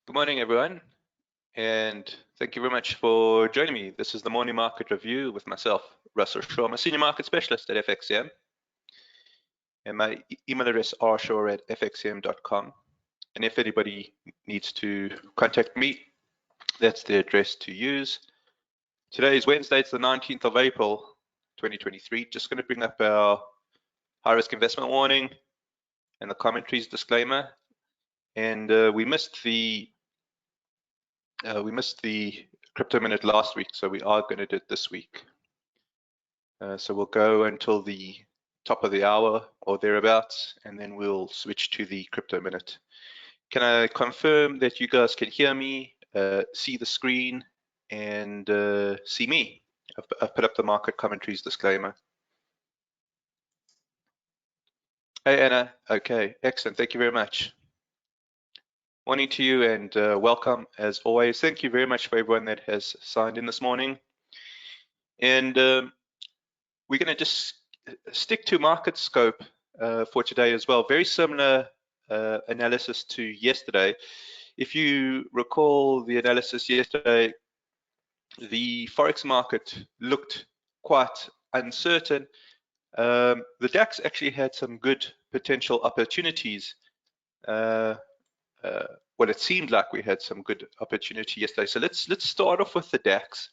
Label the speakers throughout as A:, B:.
A: Good morning, everyone, and thank you very much for joining me. This is the morning market review with myself, Russell Shaw. I'm a senior market specialist at FXCM, and my email address is rshaw@fxcm.com. And if anybody needs to contact me, that's the address to use. Today is Wednesday, it's the 19th of April, 2023. Just going to bring up our high-risk investment warning and the commentaries disclaimer. And we missed the crypto minute last week, so we are going to do it this week. So we'll go until the top of the hour or thereabouts, and then we'll switch to the crypto minute. Can I confirm that you guys can hear me, see the screen, and see me? I've put up the market commentaries disclaimer. Hey, Anna. Okay, excellent. Thank you very much. Morning to you, and welcome as always. Thank you very much for everyone that has signed in this morning. And we're going to just stick to market scope for today as well. Very similar analysis to yesterday. If you recall the analysis yesterday, the Forex market looked quite uncertain. The DAX actually had some good potential opportunities. Well, it seemed like we had some good opportunity yesterday. So let's start off with the DAX.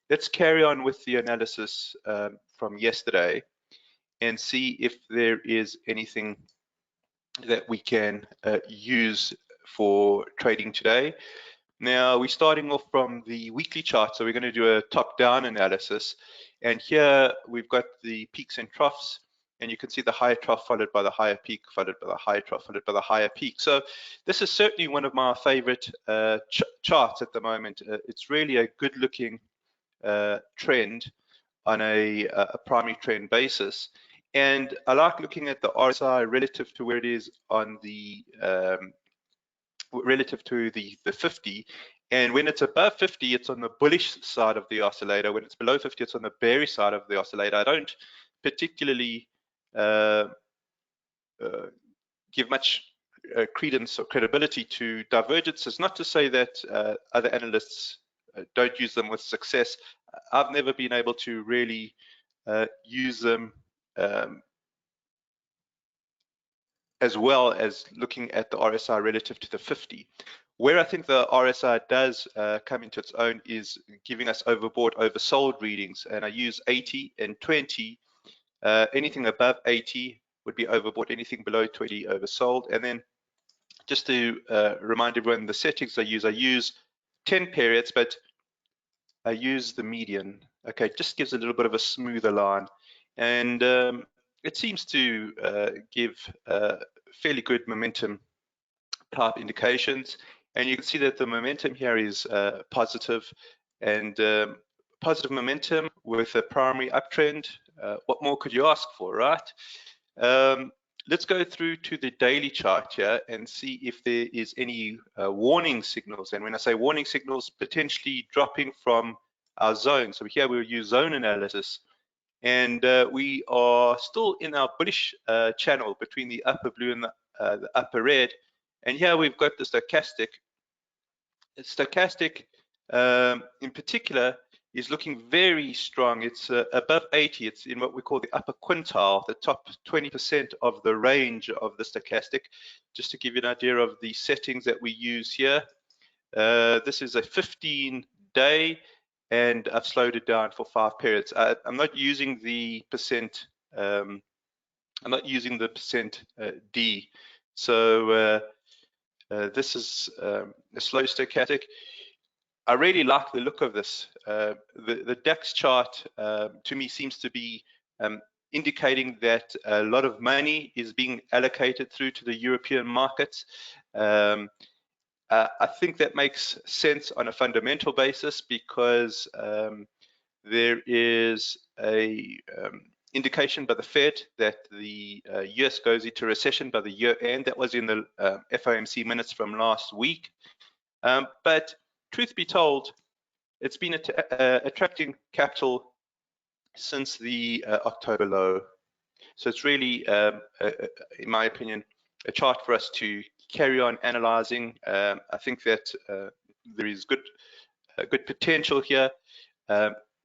A: Let's carry on with the analysis from yesterday and see if there is anything that we can use for trading today. Now, we're starting off from the weekly chart, so we're going to do a top-down analysis. And here we've got the peaks and troughs, and you can see the higher trough followed by the higher peak, followed by the higher trough, followed by the higher peak. So this is certainly one of my favorite charts at the moment. It's really a good-looking trend on a primary trend basis. And I like looking at the RSI relative to where it is on the relative to the 50. And when it's above 50, it's on the bullish side of the oscillator. When it's below 50, it's on the bearish side of the oscillator. I don't particularly give much credence or credibility to divergences. Not to say that other analysts don't use them with success. I've never been able to really use them as well as looking at the RSI relative to the 50. Where I think the RSI does come into its own is giving us overbought, oversold readings, and I use 80 and 20. Anything above 80 would be overbought, anything below 20 oversold. And then just to remind everyone, the settings I use 10 periods, but I use the median. Okay, just gives a little bit of a smoother line. And it seems to give fairly good momentum type indications. And you can see that the momentum here is positive, and positive momentum with a primary uptrend. What more could you ask for, right? Let's go through to the daily chart here and see if there is any warning signals. And when I say warning signals, potentially dropping from our zone. So here we'll use zone analysis. And we are still in our bullish channel between the upper blue and the upper red. And here we've got the stochastic. Stochastic in particular is looking very strong. It's above 80. It's in what we call the upper quintile, the top 20% of the range of the stochastic. Just to give you an idea of the settings that we use here. This is a 15-day, and I've slowed it down for 5 periods. I'm not using the percent. I'm not using the percent D. So this is a slow stochastic. I really like the look of this. The DAX chart to me seems to be indicating that a lot of money is being allocated through to the European markets. I think that makes sense on a fundamental basis because there is a indication by the Fed that the US goes into recession by the year end. That was in the FOMC minutes from last week. But truth be told, it's been attracting capital since the October low. So it's really, in my opinion, a chart for us to carry on analyzing. I think that there is good potential here.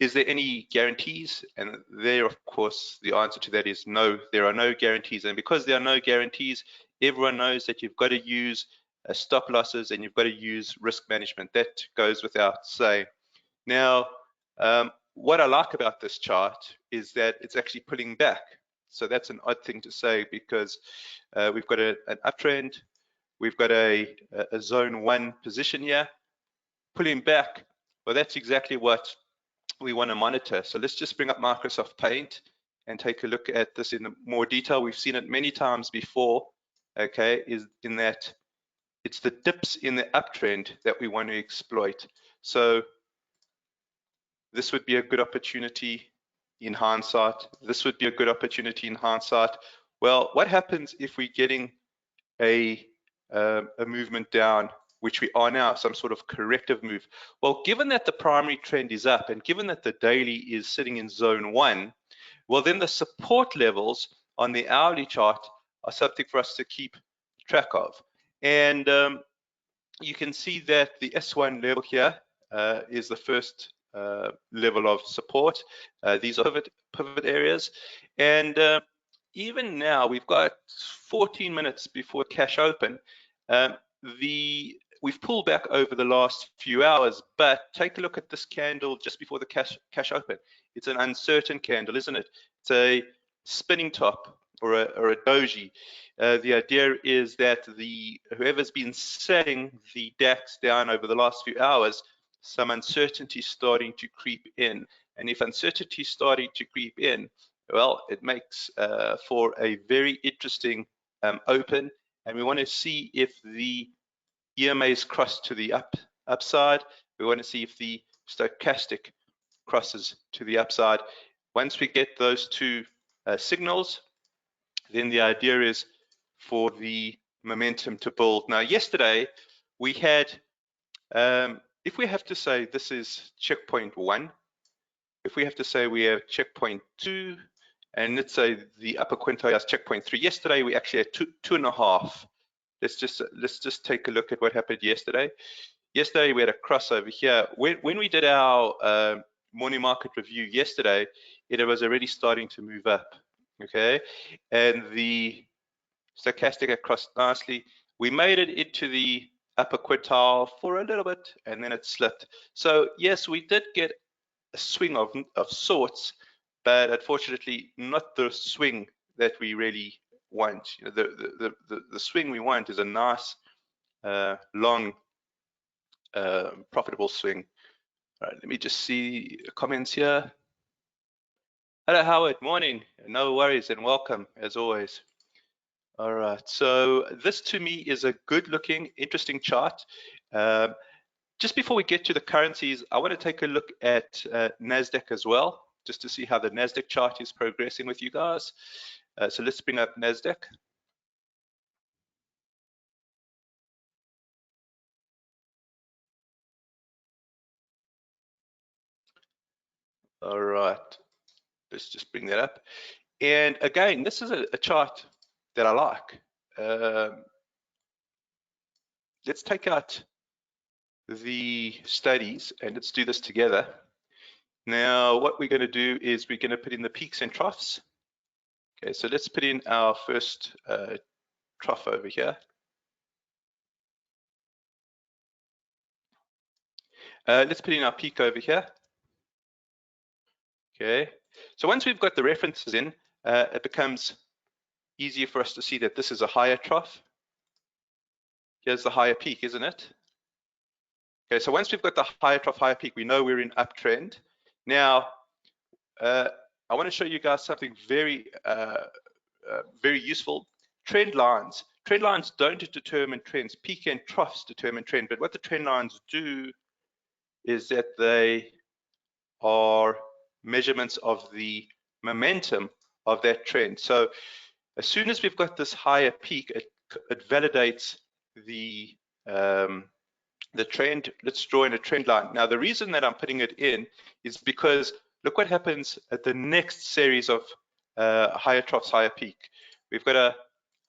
A: Is there any guarantees? And there, of course, the answer to that is no, there are no guarantees. And because there are no guarantees, everyone knows that you've got to use stop losses and you've got to use risk management. That goes without saying. Now, what I like about this chart is that it's actually pulling back. So that's an odd thing to say because we've got an uptrend, we've got a zone 1 position here, pulling back. Well, that's exactly what we want to monitor. So let's just bring up Microsoft Paint and take a look at this in more detail. We've seen it many times before, okay, is in that it's the dips in the uptrend that we want to exploit. So this would be a good opportunity in hindsight. This would be a good opportunity in hindsight. Well, what happens if we're getting a movement down, which we are now, some sort of corrective move? Well, given that the primary trend is up and given that the daily is sitting in zone 1, well, then the support levels on the hourly chart are something for us to keep track of. And you can see that the S1 level here is the first level of support. These are pivot areas. And even now, we've got 14 minutes before cash open. We've pulled back over the last few hours, but take a look at this candle just before the cash open. It's an uncertain candle, isn't it? It's a spinning top or a doji. The idea is that whoever's been setting the DAX down over the last few hours, some uncertainty starting to creep in. And if uncertainty is starting to creep in, well, it makes for a very interesting open. And we want to see if the EMAs cross to the upside. We want to see if the stochastic crosses to the upside. Once we get those two signals, then the idea is for the momentum to build. Now, yesterday we had, if we have to say this is checkpoint 1, if we have to say we have checkpoint 2, and let's say the upper quintile is checkpoint 3. Yesterday we actually had 2.5. Let's just take a look at what happened yesterday. Yesterday we had a crossover here. When we did our morning market review yesterday, it was already starting to move up. Okay, and the stochastic had crossed nicely. We made it into the upper quintile for a little bit, and then it slipped. So yes, we did get a swing of sorts, but unfortunately not the swing that we really want. You know, the swing we want is a nice, long, profitable swing. All right, let me just see comments here. Hello, Howard. Morning. No worries and welcome as always. All right, so this to me is a good looking, interesting chart. Just before we get to the currencies, I want to take a look at NASDAQ as well, just to see how the NASDAQ chart is progressing with you guys. So let's bring up NASDAQ. All right, let's just bring that up. And again, this is a chart that I like. Let's take out the studies and let's do this together. Now, what we're going to do is we're going to put in the peaks and troughs. Okay, so let's put in our first trough over here. Let's put in our peak over here. Okay, so once we've got the references in, it becomes easier for us to see that this is a higher trough. Here's the higher peak, isn't it? Okay, so once we've got the higher trough, higher peak, we know we're in uptrend. Now, I want to show you guys something very, very useful. Trend lines. Trend lines don't determine trends. Peak and troughs determine trend, but what the trend lines do is that they are measurements of the momentum of that trend. So as soon as we've got this higher peak, it validates the trend. Let's draw in a trend line. Now, the reason that I'm putting it in is because look what happens at the next series of higher troughs, higher peak. We've got a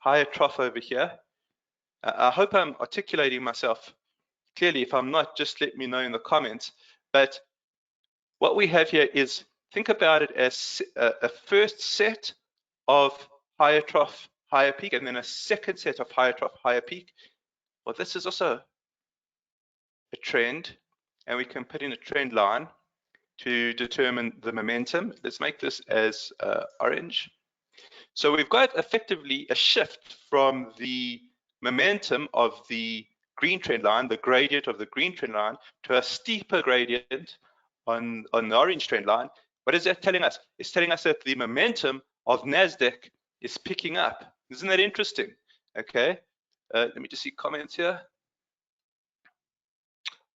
A: higher trough over here. I hope I'm articulating myself clearly. If I'm not, just let me know in the comments. But what we have here is, think about it as a first set of higher trough, higher peak, and then a second set of higher trough, higher peak. Well, this is also a trend, and we can put in a trend line to determine the momentum. Let's make this as orange. So we've got effectively a shift from the momentum of the green trend line, the gradient of the green trend line, to a steeper gradient on the orange trend line. What is that telling us? It's telling us that the momentum of NASDAQ is picking up. Isn't that interesting? Okay, let me just see comments here.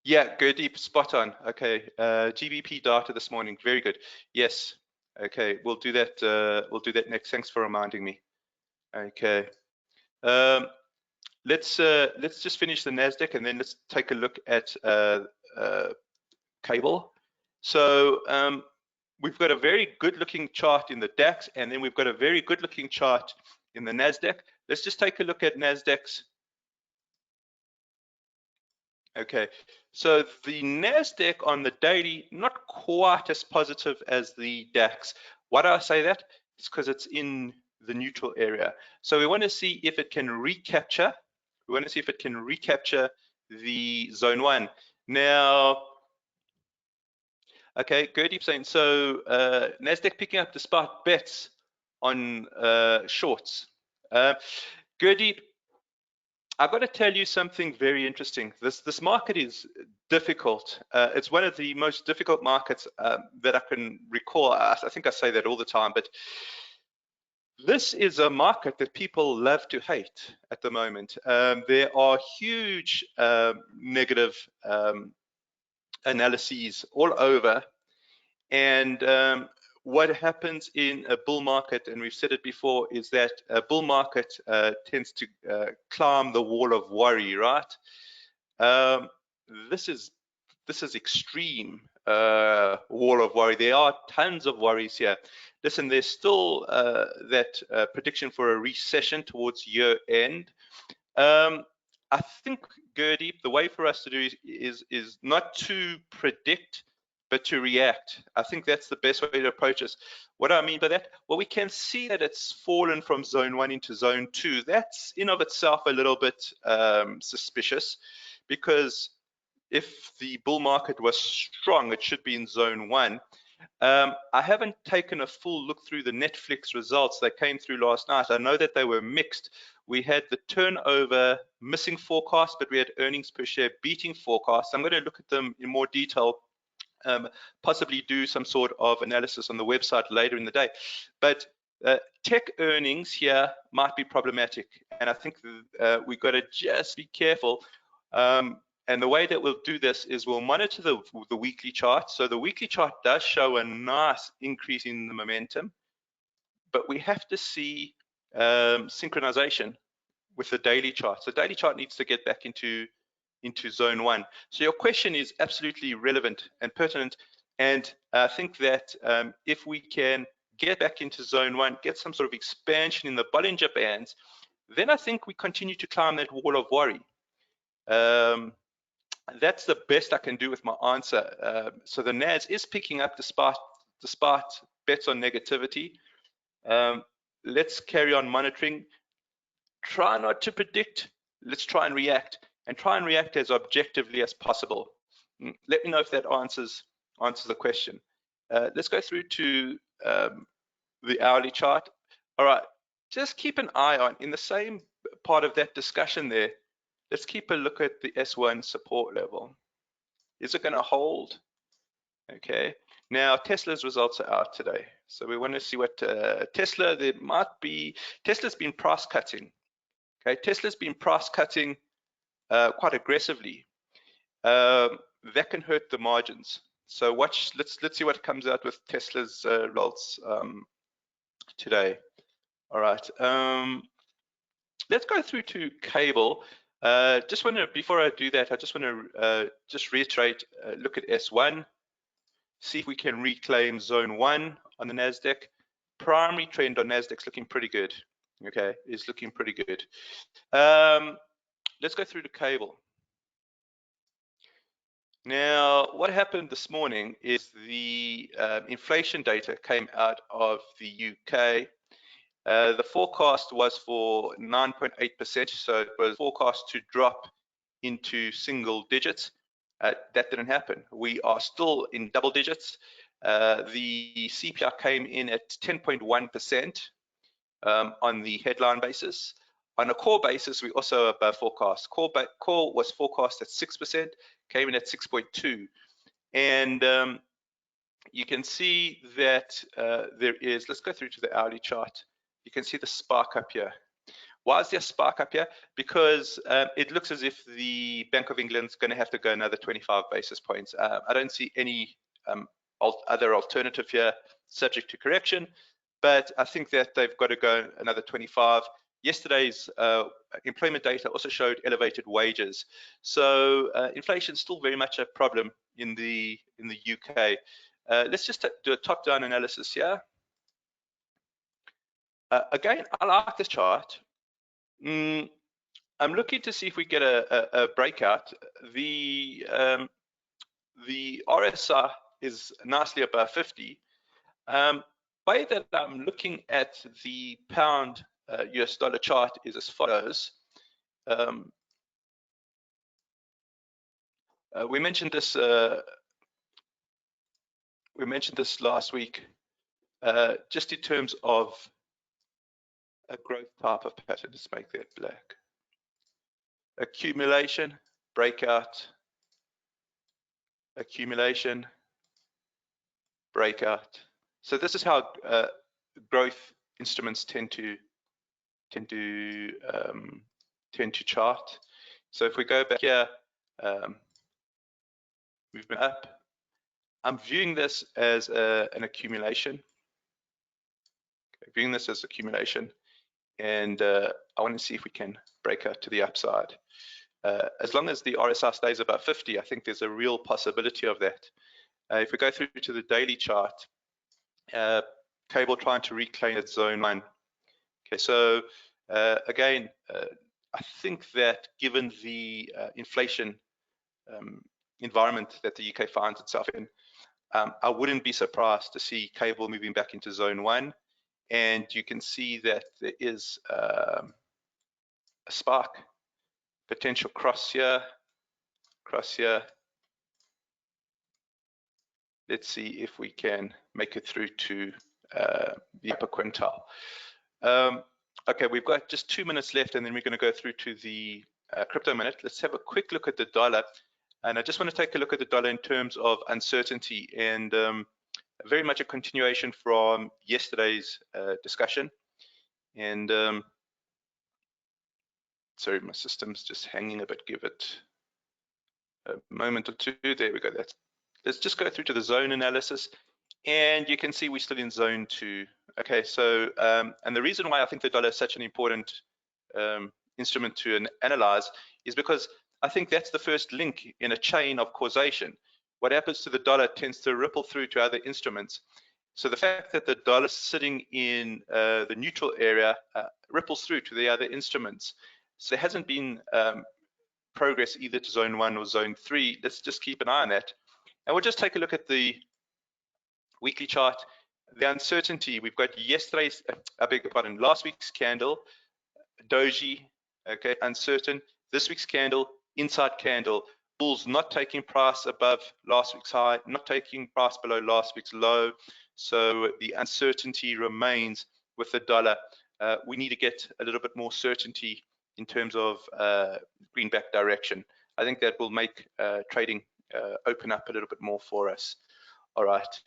A: Yeah, go deep, spot on. Okay, GBP data this morning, very good. Yes, okay, we'll do that. We'll do that next. Thanks for reminding me. Okay, let's just finish the Nasdaq and then let's take a look at cable. So we've got a very good-looking chart in the DAX, and then we've got a very good-looking chart in the Nasdaq. Let's just take a look at Nasdaq's. Okay, so the Nasdaq on the daily, not quite as positive as the DAX. Why do I say that? It's because it's in the neutral area. So we want to see if it can recapture. We want to see if it can recapture the zone 1. Now, okay, Gurdeep saying, so Nasdaq picking up despite bets on shorts. Gurdeep, I've got to tell you something very interesting. This market is difficult. It's one of the most difficult markets that I can recall. I think I say that all the time, but this is a market that people love to hate at the moment. There are huge negative analyses all over, and what happens in a bull market, and we've said it before, is that a bull market tends to climb the wall of worry, right? This is extreme wall of worry. There are tons of worries here. Listen, there's still that prediction for a recession towards year end. I think, Gurdeep, the way for us to do is not to predict, but to react. I think that's the best way to approach this. What do I mean by that? Well, we can see that it's fallen from zone 1 into zone 2. That's in of itself a little bit suspicious, because if the bull market was strong, it should be in zone 1. I haven't taken a full look through the Netflix results that came through last night. I know that they were mixed. We had the turnover missing forecast, but we had earnings per share beating forecast. I'm going to look at them in more detail, possibly do some sort of analysis on the website later in the day. But tech earnings here might be problematic, and I think we've got to just be careful. And the way that we'll do this is we'll monitor the weekly chart. So the weekly chart does show a nice increase in the momentum, but we have to see synchronization with the daily chart. So daily chart needs to get back into zone 1. So your question is absolutely relevant and pertinent. And I think that if we can get back into zone 1, get some sort of expansion in the Bollinger Bands, then I think we continue to climb that wall of worry. That's the best I can do with my answer. So the NAS is picking up despite bets on negativity. Let's carry on monitoring. Try not to predict. Let's try and react as objectively as possible. Let me know if that answers the question. Let's go through to the hourly chart. All right, just keep an eye on, in the same part of that discussion there, let's keep a look at the S1 support level. Is it going to hold? Okay. Now, Tesla's results are out today. So we want to see what Tesla's been price cutting. Okay, Tesla's been price cutting quite aggressively. That can hurt the margins. So let's see what comes out with Tesla's results today. All right. Let's go through to cable. Just want to, before I do that, I just want to just reiterate, look at S1, see if we can reclaim zone 1 on the NASDAQ. Primary trend on NASDAQ's looking pretty good. okay, is looking pretty good. Let's go through the cable. Now, what happened this morning is the inflation data came out of the UK. The forecast was for 9.8%, so it was forecast to drop into single digits. That didn't happen. We are still in double digits. The CPI came in at 10.1% on the headline basis. On a core basis, we also above forecast. Core was forecast at 6%, came in at 6.2%. And you can see that there is, let's go through to the hourly chart. You can see the spark up here. Why is there a spark up here? Because it looks as if the Bank of England's going to have to go another 25 basis points. I don't see any other alternative here, subject to correction, but I think that they've got to go another 25. Yesterday's employment data also showed elevated wages, so inflation is still very much a problem in the UK. Let's just do a top-down analysis here. Again, I like this chart. I'm looking to see if we get a breakout. The RSI is nicely above 50. Way that I'm looking at the pound US dollar chart is as follows. We mentioned this last week, just in terms of a growth type of pattern. Let's make that black. Accumulation, breakout, accumulation, breakout. So this is how growth instruments tend to chart. So if we go back here, movement up. I'm viewing this as an accumulation. Okay, viewing this as accumulation, and I want to see if we can break out to the upside. As long as the RSI stays above 50, I think there's a real possibility of that. If we go through to the daily chart, cable trying to reclaim its zone 1. Okay, so again, I think that given the inflation environment that the UK finds itself in, I wouldn't be surprised to see cable moving back into zone 1. And you can see that there is a spark, potential cross here, cross here. Let's see if we can make it through to the upper quintile. Okay, we've got just 2 minutes left, and then we're going to go through to the crypto minute. Let's have a quick look at the dollar. And I just want to take a look at the dollar in terms of uncertainty, and very much a continuation from yesterday's discussion. And sorry, my system's just hanging a bit. Give it a moment or two. There we go. Let's just go through to the zone analysis, and you can see we're still in zone 2. Okay, so and the reason why I think the dollar is such an important instrument to analyze is because I think that's the first link in a chain of causation. What happens to the dollar tends to ripple through to other instruments. So the fact that the dollar is sitting in the neutral area ripples through to the other instruments. So there hasn't been progress either to zone 1 or zone 3. Let's just keep an eye on that. And we'll just take a look at the weekly chart. The uncertainty, we've got yesterday's, I beg your pardon, last week's candle, doji, okay, uncertain. This week's candle, inside candle, bulls not taking price above last week's high, not taking price below last week's low. So the uncertainty remains with the dollar. We need to get a little bit more certainty in terms of greenback direction. I think that will make trading open up a little bit more for us. All right.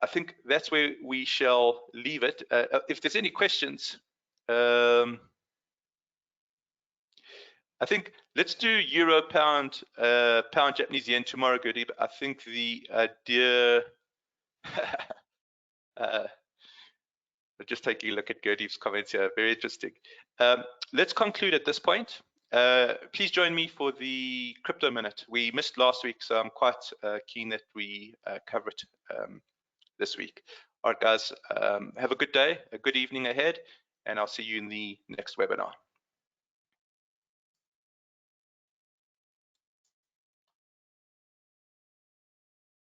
A: I think that's where we shall leave it. If there's any questions, I think let's do euro, pound, pound, Japanese yen tomorrow, Goody. But I think the idea, just taking a look at Goody's comments here, very interesting. Let's conclude at this point. Please join me for the crypto minute. We missed last week, so I'm quite keen that we cover it this week. All right, guys, have a good day, a good evening ahead, and I'll see you in the next webinar.